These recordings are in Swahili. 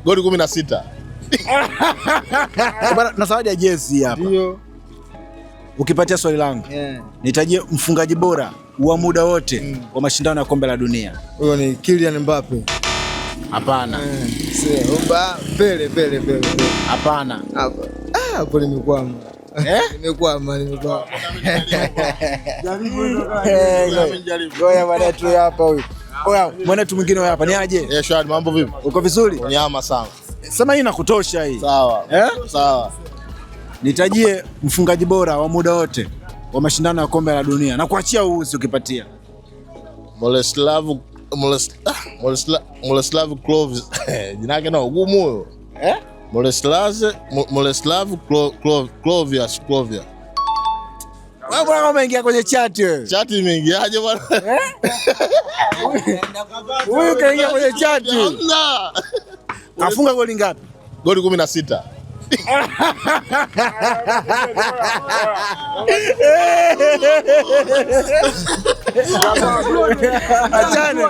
Goli 16. Bwana, na zawadi ya jezi hapa. Ndio. Ukipatia swali langu, nitajie mfungaji bora wa muda wote wa mashindano ya kombe la dunia. Huyo ni Kylian Mbappe. Hapana. Pele. Hapana. Hapo nimekwama. Nimekwama. Ngoja bwana tu hapa huyu. Oya, mwanetu mwingine hapa ni aje? Shwari, mambo vipi? Uko vizuri? Nyama sana. Sema hii inakutosha hii. Sawa. Sawa. Nitajie mfungaji bora wa muda wote wa mashindano ya kombe la dunia na kuachia uhusi ukipatia. Moleslav Klose. Jina lake na ugumu huyo. Moleslav Klovia. Wewe bwana umeingia kwenye chat wewe. Chat imeingiaje bwana? Huyu kaingia kwenye chat. Kafunga goli ngapi? Goli 16. Achane.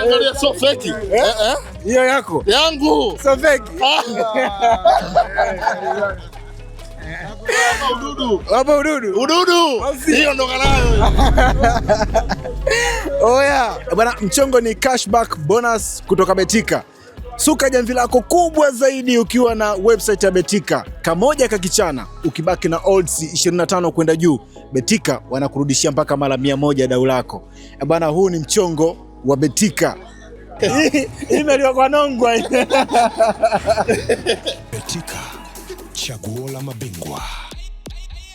Angalia so fake. Hiyo yako? Yangu. So fake. Hapo ududu. Hiyo ndo kanayo. Oya, bwana, mchongo ni cashback bonus kutoka Betika. Suka jamvi lako kubwa zaidi ukiwa na website ya Betika. Kamoja kakichana, ukibaki na odds 25 kwenda juu, Betika wanakurudishia mpaka mara 100 dau lako. Bwana, huu ni mchongo wa Betika. Imeliwa kwa nongwa. Betika, chaguo la mabingwa.